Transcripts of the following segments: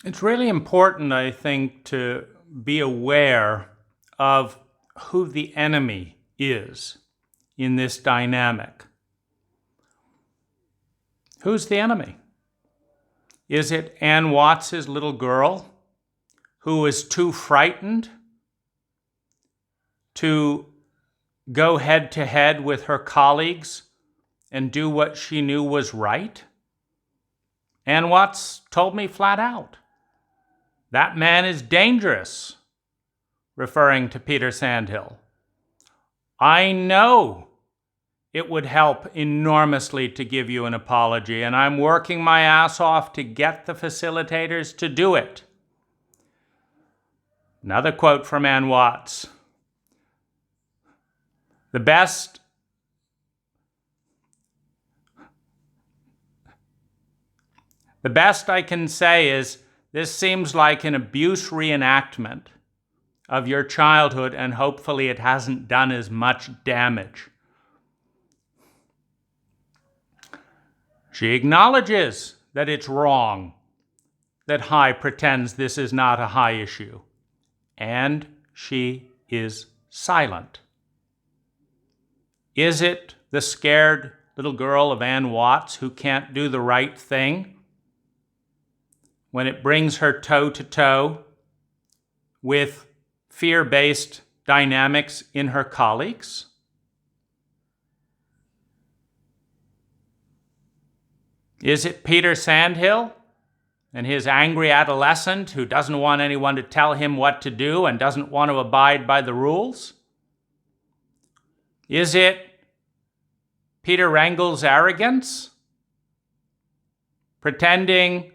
It's really important, I think, to be aware of who the enemy is in this dynamic. Who's the enemy? Is it Ann Watts' little girl who is too frightened to go head to head with her colleagues and do what she knew was right? Ann Watts told me flat out, "That man is dangerous," referring to Peter Sandhill. "I know it would help enormously to give you an apology, and I'm working my ass off to get the facilitators to do it." Another quote from Ann Watts. The best I can say is, this seems like an abuse reenactment of your childhood, and hopefully it hasn't done as much damage. She acknowledges that it's wrong that High pretends this is not a High issue, and she is silent. Is it the scared little girl of Ann Watts who can't do the right thing when it brings her toe-to-toe with fear-based dynamics in her colleagues? Is it Peter Sandhill and his angry adolescent who doesn't want anyone to tell him what to do and doesn't want to abide by the rules? Is it Peter Rangel's arrogance, pretending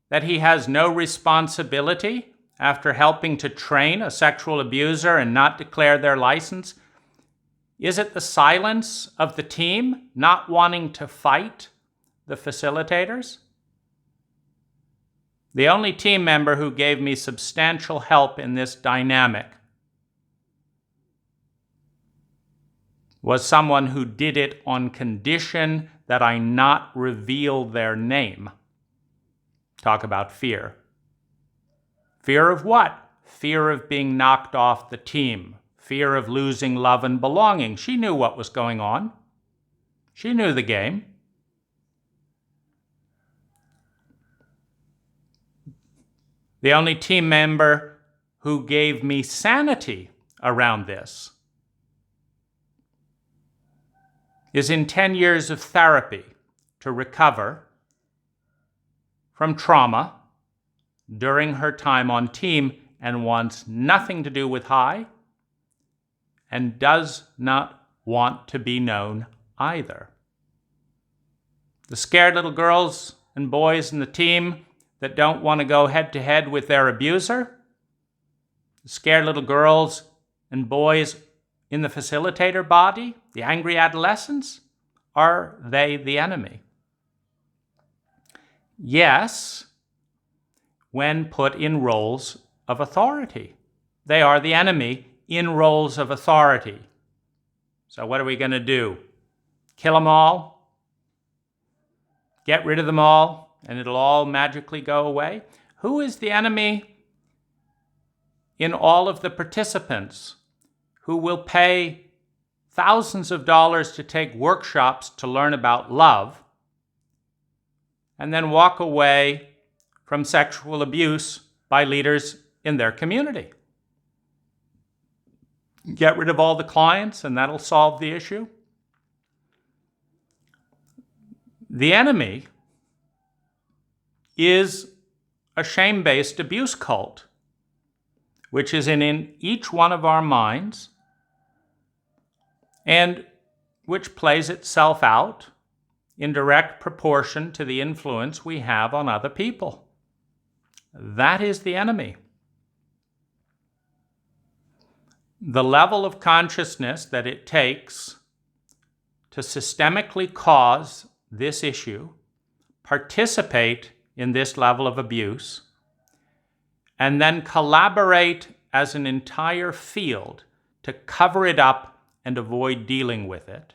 that he has no responsibility after helping to train a sexual abuser and not declare their license? Is it the silence of the team not wanting to fight the facilitators? The only team member who gave me substantial help in this dynamic was someone who did it on condition that I not reveal their name. Talk about fear. Fear of what? Fear of being knocked off the team. Fear of losing love and belonging. She knew what was going on. She knew the game. The only team member who gave me sanity around this is in 10 years of therapy to recover from trauma during her time on team, and wants nothing to do with High and does not want to be known either. The scared little girls and boys in the team that don't want to go head to head with their abuser, the scared little girls and boys in the facilitator body, the angry adolescents, are they the enemy? Yes, when put in roles of authority. They are the enemy in roles of authority. So what are we going to do? Kill them all? Get rid of them all, and it'll all magically go away? Who is the enemy in all of the participants who will pay thousands of dollars to take workshops to learn about love and then walk away from sexual abuse by leaders in their community? Get rid of all the clients and that'll solve the issue? The enemy is a shame-based abuse cult, which is in each one of our minds and which plays itself out in direct proportion to the influence we have on other people. That is the enemy. The level of consciousness that it takes to systemically cause this issue, participate in this level of abuse, and then collaborate as an entire field to cover it up and avoid dealing with it,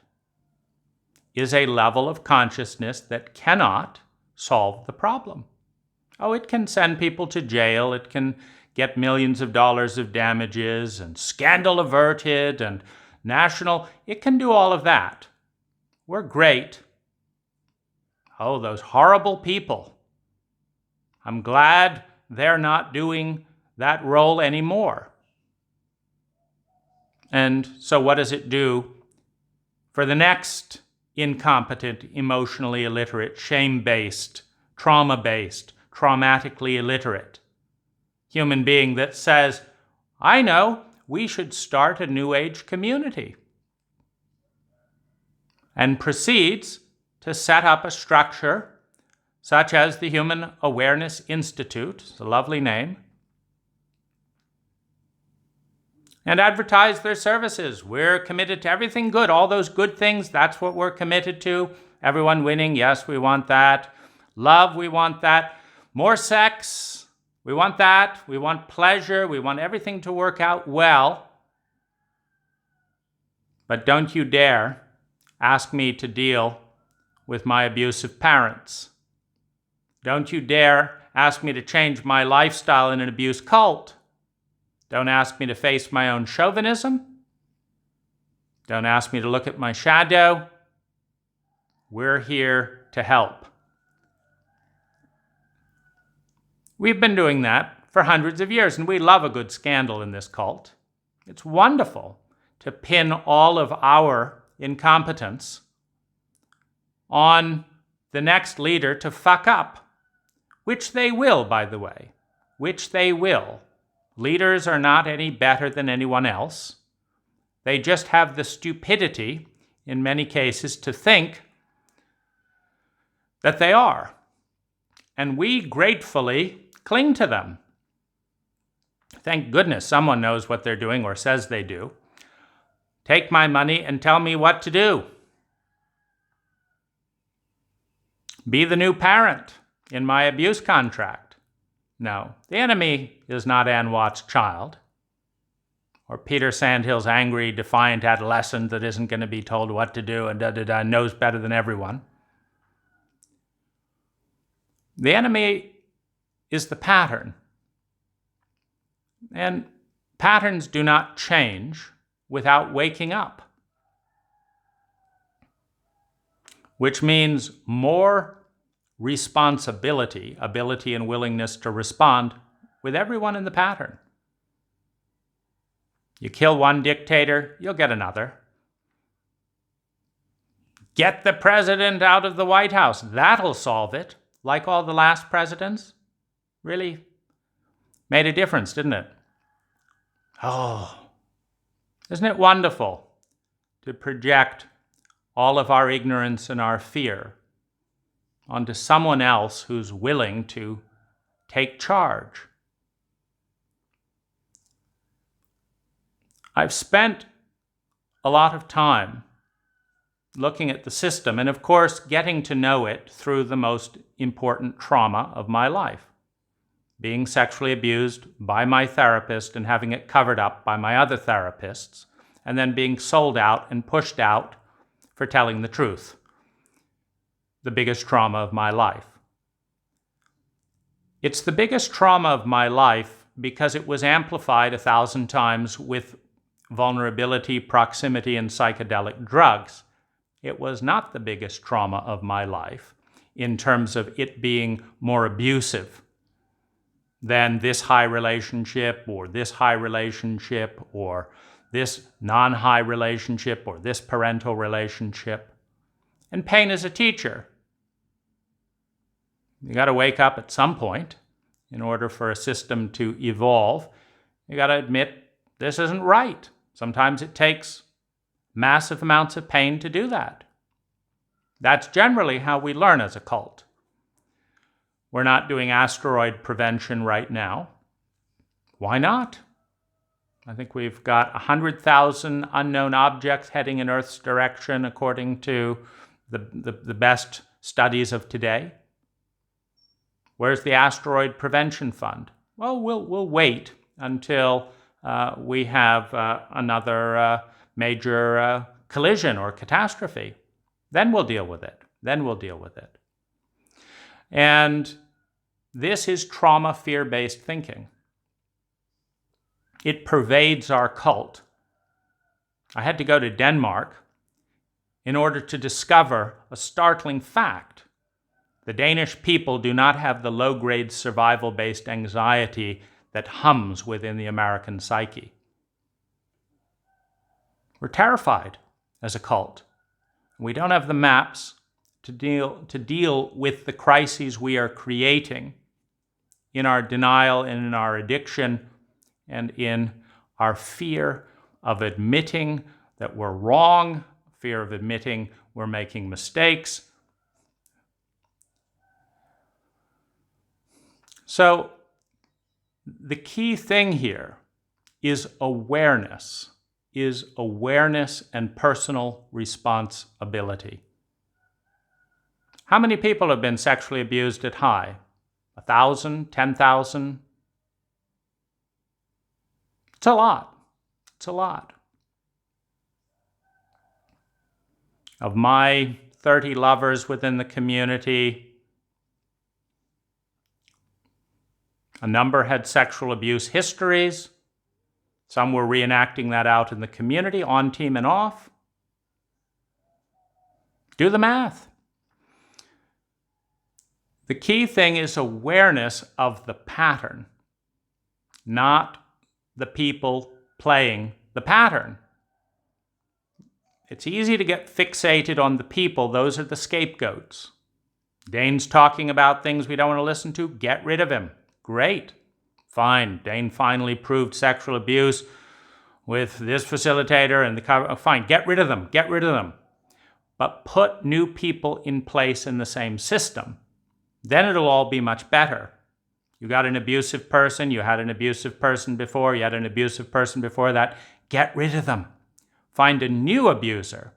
is a level of consciousness that cannot solve the problem. Oh, it can send people to jail. It can get millions of dollars of damages and scandal averted and national. It can do all of that. We're great. Oh, those horrible people. I'm glad they're not doing that role anymore. And so what does it do for the next incompetent, emotionally illiterate, shame-based, trauma-based, traumatically illiterate human being that says, I know, we should start a New Age community, and proceeds to set up a structure such as the Human Awareness Institute, it's a lovely name, and advertise their services. We're committed to everything good, all those good things, that's what we're committed to. Everyone winning, yes, we want that. Love, we want that. More sex, we want that. We want pleasure, we want everything to work out well. But don't you dare ask me to deal with my abusive parents. Don't you dare ask me to change my lifestyle in an abuse cult. Don't ask me to face my own chauvinism. Don't ask me to look at my shadow. We're here to help. We've been doing that for hundreds of years, and we love a good scandal in this cult. It's wonderful to pin all of our incompetence on the next leader to fuck up, which they will, by the way, which they will. Leaders are not any better than anyone else. They just have the stupidity, in many cases, to think that they are. And we gratefully cling to them. Thank goodness someone knows what they're doing or says they do. Take my money and tell me what to do. Be the new parent in my abuse contract. No, the enemy is not Ann Watt's child, or Peter Sandhill's angry, defiant adolescent that isn't going to be told what to do and knows better than everyone. The enemy is the pattern. And patterns do not change without waking up, which means more responsibility, ability and willingness to respond with everyone in the pattern. You kill one dictator, you'll get another. Get the president out of the White House. That'll solve it. Like all the last presidents. Really made a difference, didn't it? Oh, isn't it wonderful to project all of our ignorance and our fear onto someone else who's willing to take charge? I've spent a lot of time looking at the system and, of course, getting to know it through the most important trauma of my life, being sexually abused by my therapist and having it covered up by my other therapists, and then being sold out and pushed out for telling the truth. The biggest trauma of my life. It's the biggest trauma of my life because it was amplified 1,000 times with vulnerability, proximity, and psychedelic drugs. It was not the biggest trauma of my life in terms of it being more abusive than this high relationship or this high relationship or this non-high relationship or this parental relationship. And pain is a teacher. You got to wake up at some point in order for a system to evolve. You got to admit this isn't right. Sometimes it takes massive amounts of pain to do that. That's generally how we learn as a cult. We're not doing asteroid prevention right now. Why not? I think we've got 100,000 unknown objects heading in Earth's direction according to the best studies of today. Where's the asteroid prevention fund? Well, we'll wait until we have another major collision or catastrophe. Then we'll deal with it. And This is trauma fear-based thinking. It pervades our cult. I had to go to Denmark in order to discover a startling fact. The Danish people do not have the low-grade survival-based anxiety that hums within the American psyche. We're terrified as a cult. We don't have the maps to deal with the crises we are creating in our denial and in our addiction and in our fear of admitting that we're wrong, fear of admitting we're making mistakes. So the key thing here is awareness and personal responsibility. How many people have been sexually abused at high? 1,000, 10,000? It's a lot. It's a lot. Of my 30 lovers within the community, a number had sexual abuse histories. Some were reenacting that out in the community, on team and off. Do the math. The key thing is awareness of the pattern, not the people playing the pattern. It's easy to get fixated on the people. Those are the scapegoats. Dane's talking about things we don't want to listen to. Get rid of him. Great. Fine. Dane finally proved sexual abuse with this facilitator and the cover. Fine. Get rid of them. Get rid of them. But put new people in place in the same system. Then it'll all be much better. You got an abusive person. You had an abusive person before. You had an abusive person before that. Get rid of them. Find a new abuser.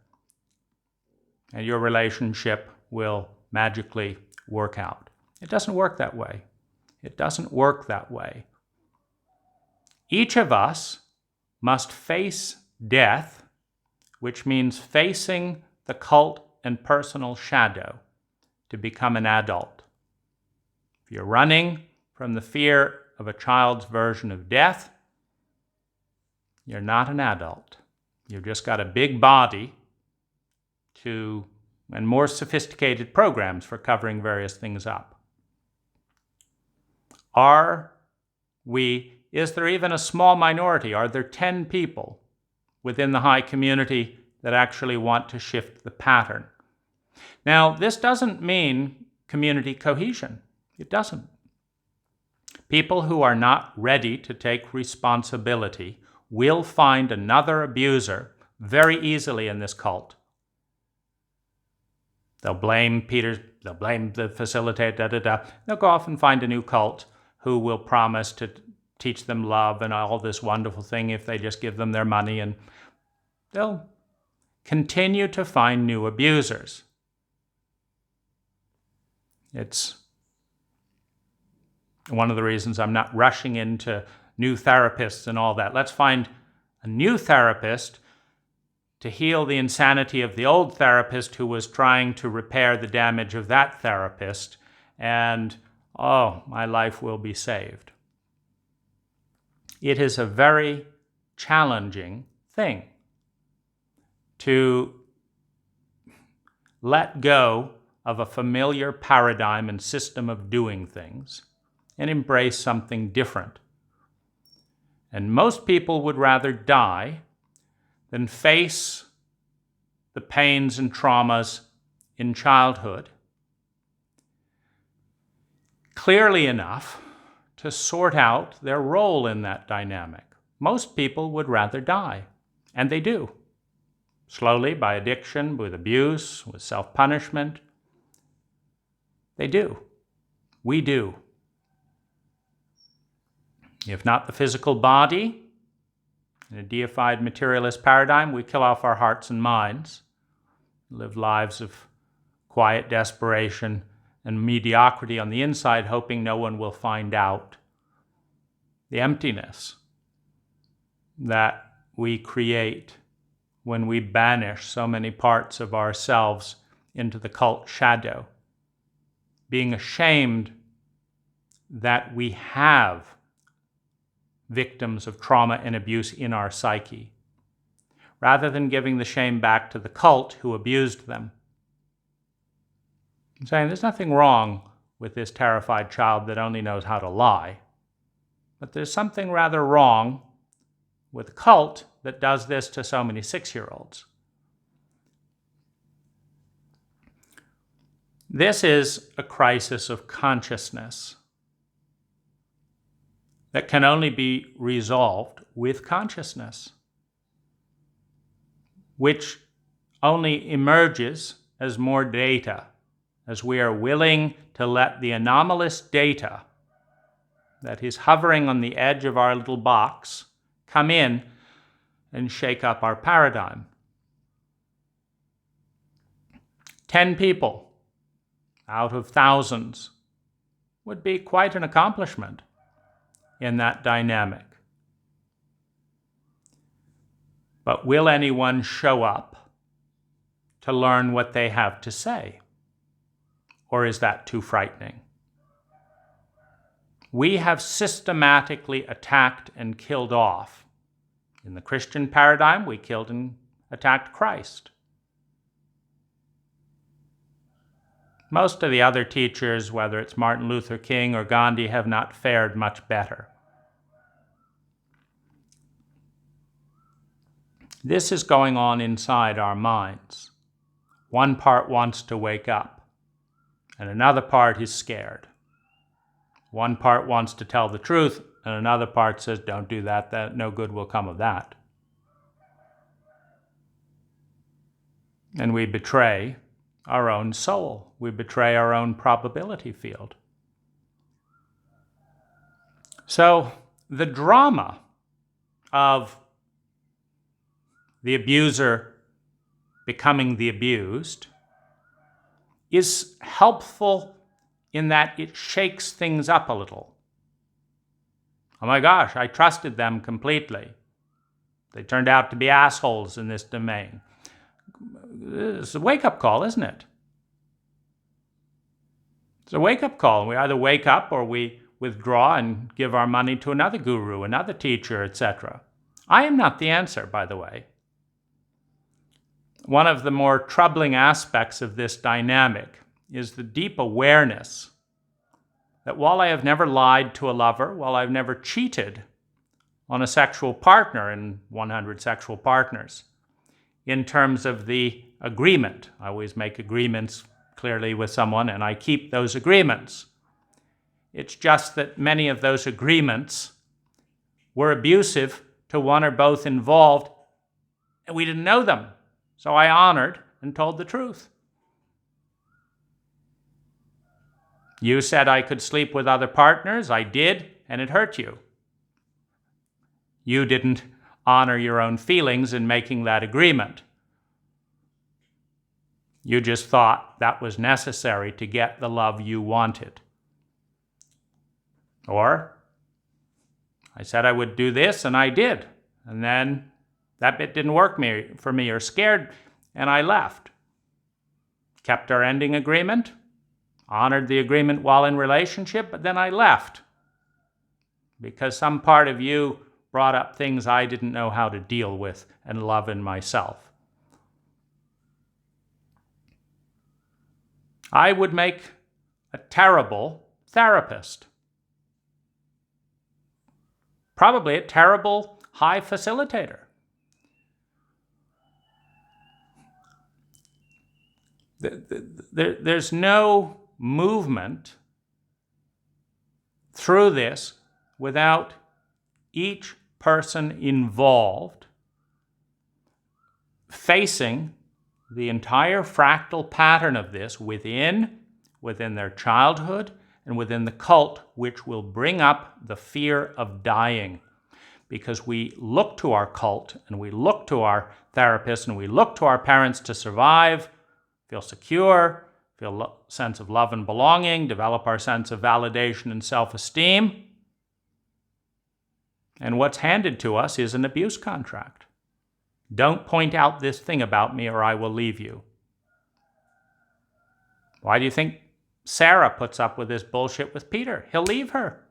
And your relationship will magically work out. It doesn't work that way. It doesn't work that way. Each of us must face death, which means facing the cult and personal shadow to become an adult. If you're running from the fear of a child's version of death, you're not an adult. You've just got a big body and more sophisticated programs for covering various things up. Is there even a small minority? Are there 10 people within the high community that actually want to shift the pattern? Now, this doesn't mean community cohesion. It doesn't. People who are not ready to take responsibility will find another abuser very easily in this cult. They'll blame they'll blame the facilitator, They'll go off and find a new cult who will promise to teach them love and all this wonderful thing if they just give them their money, and they'll continue to find new abusers. It's one of the reasons I'm not rushing into new therapists and all that. Let's find a new therapist to heal the insanity of the old therapist who was trying to repair the damage of that therapist, and my life will be saved. It is a very challenging thing to let go of a familiar paradigm and system of doing things and embrace something different. And most people would rather die than face the pains and traumas in childhood clearly enough to sort out their role in that dynamic. Most people would rather die, and they do. Slowly, by addiction, with abuse, with self-punishment. They do. We do. If not the physical body, in a deified materialist paradigm, we kill off our hearts and minds, live lives of quiet desperation and mediocrity on the inside, hoping no one will find out the emptiness that we create when we banish so many parts of ourselves into the cult shadow, being ashamed that we have victims of trauma and abuse in our psyche, rather than giving the shame back to the cult who abused them. I'm saying there's nothing wrong with this terrified child that only knows how to lie, but there's something rather wrong with a cult that does this to so many 6-year-olds. This is a crisis of consciousness that can only be resolved with consciousness, which only emerges as more data, as we are willing to let the anomalous data that is hovering on the edge of our little box come in and shake up our paradigm. 10 people out of thousands would be quite an accomplishment in that dynamic. But will anyone show up to learn what they have to say? Or is that too frightening? We have systematically attacked and killed off. In the Christian paradigm, we killed and attacked Christ. Most of the other teachers, whether it's Martin Luther King or Gandhi, have not fared much better. This is going on inside our minds. One part wants to wake up, and another part is scared. One part wants to tell the truth, and another part says, don't do that, no good will come of that. And we betray our own soul. We betray our own probability field. So the drama of the abuser becoming the abused is helpful in that it shakes things up a little. Oh my gosh, I trusted them completely. They turned out to be assholes in this domain. It's a wake-up call, isn't it? It's a wake-up call. We either wake up or we withdraw and give our money to another guru, another teacher, etc. I am not the answer, by the way. One of the more troubling aspects of this dynamic is the deep awareness that while I have never lied to a lover, while I've never cheated on a sexual partner in 100 sexual partners, in terms of the agreement, I always make agreements clearly with someone and I keep those agreements. It's just that many of those agreements were abusive to one or both involved and we didn't know them. So I honored and told the truth. You said I could sleep with other partners. I did, and it hurt you. You didn't honor your own feelings in making that agreement. You just thought that was necessary to get the love you wanted. Or, I said I would do this, and I did. And then that bit didn't work for me or scared, and I left. Kept our ending agreement, honored the agreement while in relationship, but then I left. Because some part of you brought up things I didn't know how to deal with and love in myself. I would make a terrible therapist. Probably a terrible high facilitator. There's no movement through this without each person involved facing the entire fractal pattern of this within their childhood and within the cult, which will bring up the fear of dying. Because we look to our cult and we look to our therapists and we look to our parents to survive, feel secure, feel a sense of love and belonging, develop our sense of validation and self-esteem. And what's handed to us is an abuse contract. Don't point out this thing about me or I will leave you. Why do you think Sarah puts up with this bullshit with Peter. He'll leave her.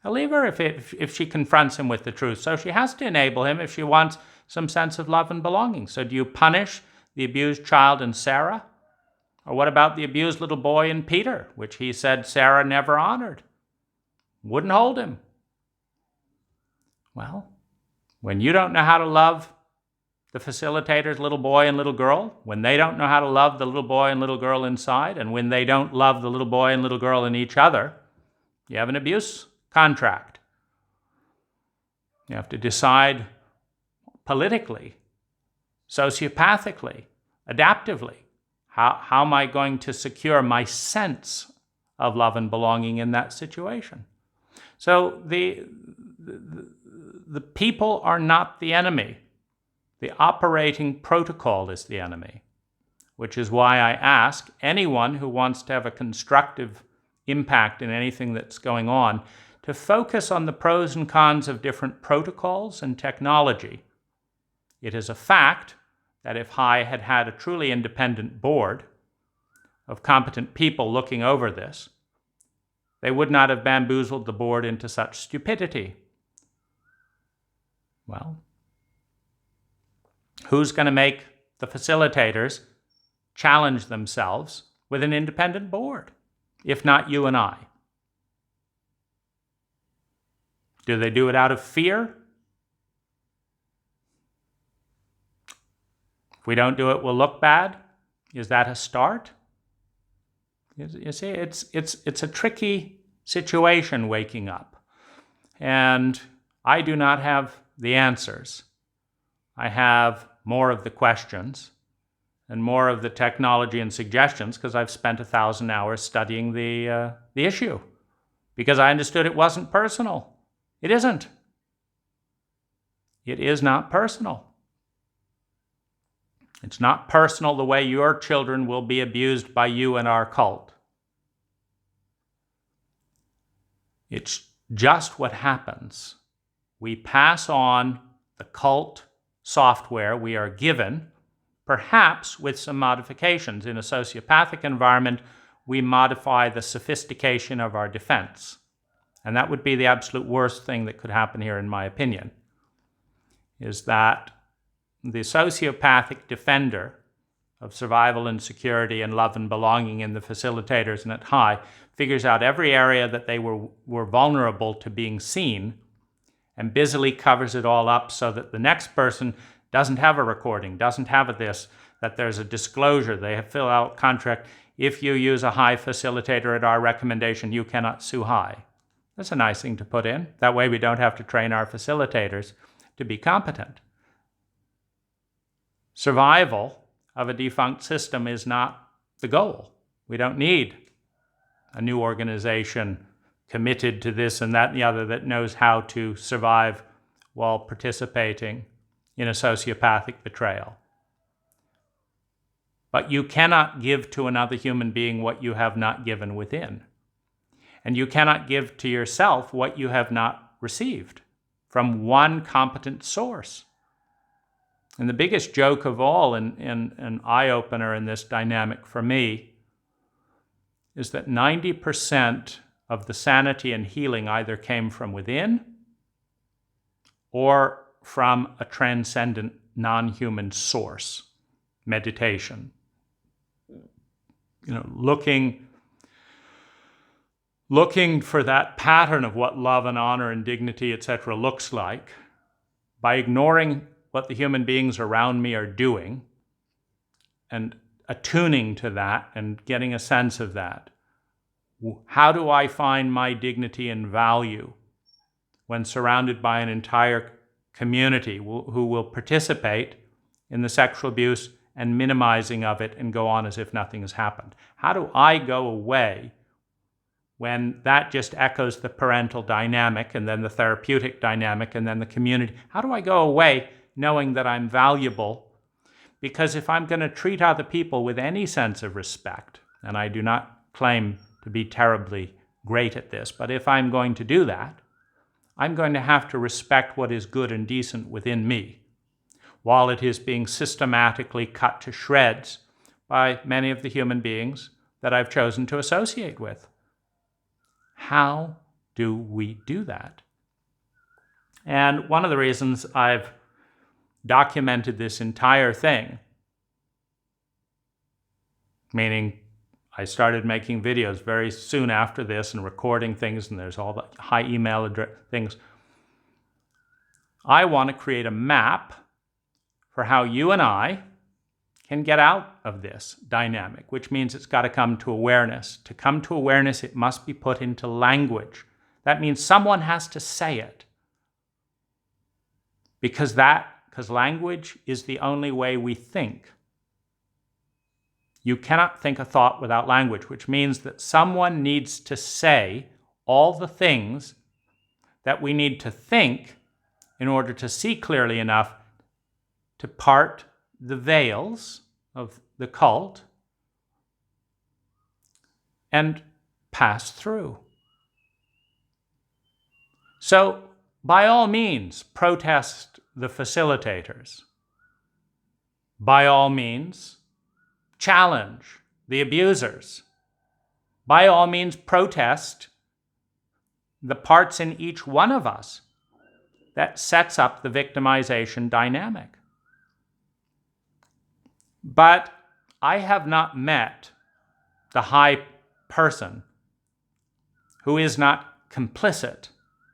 He'll leave her if she confronts him with the truth. So she has to enable him if she wants some sense of love and belonging. So do you punish the abused child in Sarah? Or what about the abused little boy in Peter, which he said Sarah never honored? Wouldn't hold him. Well, when you don't know how to love the facilitator's little boy and little girl, when they don't know how to love the little boy and little girl inside, and when they don't love the little boy and little girl in each other, you have an abuse contract. You have to decide politically, sociopathically, adaptively, how am I going to secure my sense of love and belonging in that situation? So the people are not the enemy. The operating protocol is the enemy, which is why I ask anyone who wants to have a constructive impact in anything that's going on to focus on the pros and cons of different protocols and technology. It is a fact that if I had had a truly independent board of competent people looking over this, they would not have bamboozled the board into such stupidity. Well, who's going to make the facilitators challenge themselves with an independent board, if not you and I? Do they do it out of fear? If we don't do it, we'll look bad. Is that a start? You see, it's a tricky situation waking up. And I do not have the answers. I have more of the questions and more of the technology and suggestions because I've spent 1,000 hours studying the issue because I understood it wasn't personal. It isn't. It is not personal. It's not personal the way your children will be abused by you and our cult. It's just what happens. We pass on the cult software we are given, perhaps with some modifications. In a sociopathic environment, we modify the sophistication of our defense. And that would be the absolute worst thing that could happen here, in my opinion, is that the sociopathic defender of survival and security and love and belonging in the facilitators and at high figures out every area that they were vulnerable to being seen and busily covers it all up so that the next person doesn't have a recording, doesn't have this, that there's a disclosure. They have fill out contract. If you use a high facilitator at our recommendation, you cannot sue high. That's a nice thing to put in. That way we don't have to train our facilitators to be competent. Survival of a defunct system is not the goal. We don't need a new organization committed to this and that and the other that knows how to survive while participating in a sociopathic betrayal. But you cannot give to another human being what you have not given within. And you cannot give to yourself what you have not received from one competent source. And the biggest joke of all, and an eye-opener in this dynamic for me, is that 90% of the sanity and healing either came from within or from a transcendent non-human source, meditation. Looking for that pattern of what love and honor and dignity, etc., looks like, by ignoring what the human beings around me are doing and attuning to that and getting a sense of that. How do I find my dignity and value when surrounded by an entire community who will participate in the sexual abuse and minimizing of it and go on as if nothing has happened? How do I go away when that just echoes the parental dynamic and then the therapeutic dynamic and then the community? How do I go away knowing that I'm valuable? Because if I'm going to treat other people with any sense of respect, and I do not claim to be terribly great at this, but if I'm going to do that, I'm going to have to respect what is good and decent within me, while it is being systematically cut to shreds by many of the human beings that I've chosen to associate with. How do we do that? And one of the reasons I've documented this entire thing, meaning I started making videos very soon after this and recording things, and there's all the high email address things. I want to create a map for how you and I can get out of this dynamic, which means it's got to come to awareness. To come to awareness, it must be put into language. That means someone has to say it. Because language is the only way we think. You cannot think a thought without language, which means that someone needs to say all the things that we need to think in order to see clearly enough to part the veils of the cult and pass through. So, by all means, protest the facilitators. By all means, challenge the abusers. By all means, protest the parts in each one of us that sets up the victimization dynamic. But I have not met the high person who is not complicit.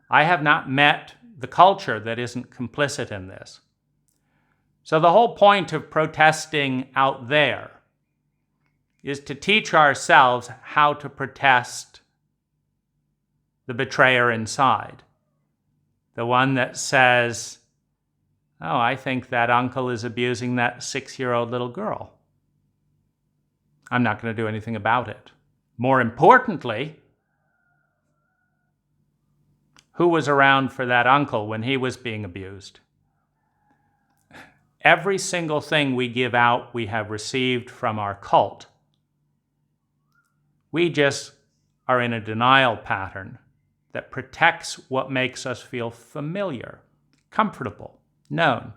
I have not met the culture that isn't complicit in this. So the whole point of protesting out there is to teach ourselves how to protest the betrayer inside. The one that says, oh, I think that uncle is abusing that 6-year-old little girl. I'm not going to do anything about it. More importantly, who was around for that uncle when he was being abused? Every single thing we give out, we have received from our cult. We just are in a denial pattern that protects what makes us feel familiar, comfortable, known.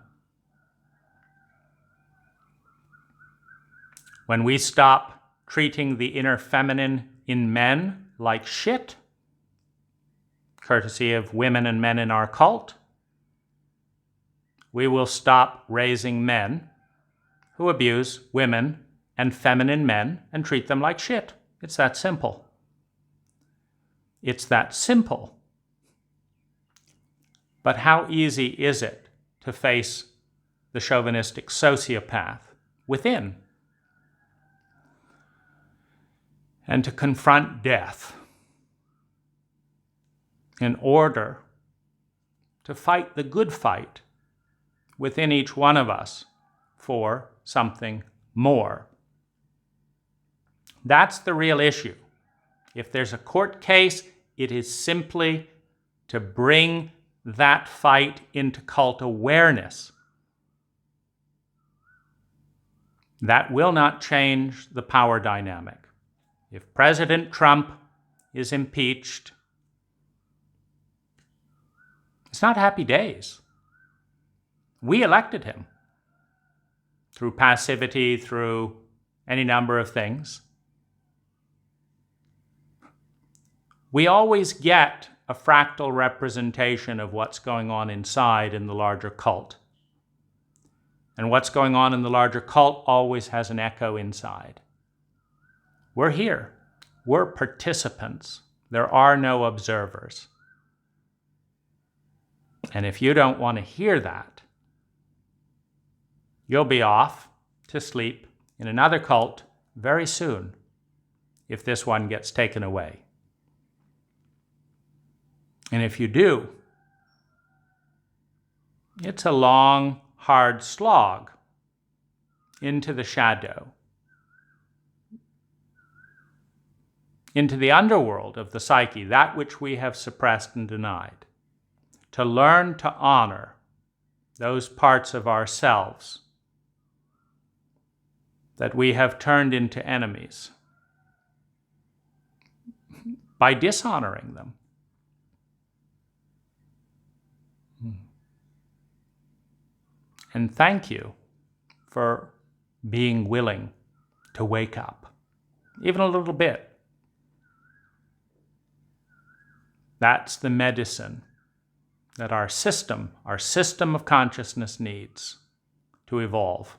When we stop treating the inner feminine in men like shit, courtesy of women and men in our cult, we will stop raising men who abuse women and feminine men and treat them like shit. It's that simple. It's that simple. But how easy is it to face the chauvinistic sociopath within and to confront death in order to fight the good fight within each one of us for something more? That's the real issue. If there's a court case, it is simply to bring that fight into cult awareness. That will not change the power dynamic. If President Trump is impeached, it's not happy days. We elected him through passivity, through any number of things. We always get a fractal representation of what's going on inside in the larger cult. And what's going on in the larger cult always has an echo inside. We're here. We're participants. There are no observers. And if you don't want to hear that, you'll be off to sleep in another cult very soon if this one gets taken away. And if you do, it's a long, hard slog into the shadow, into the underworld of the psyche, that which we have suppressed and denied, to learn to honor those parts of ourselves that we have turned into enemies by dishonoring them. And thank you for being willing to wake up. even a little bit. That's the medicine that our system of consciousness needs to evolve.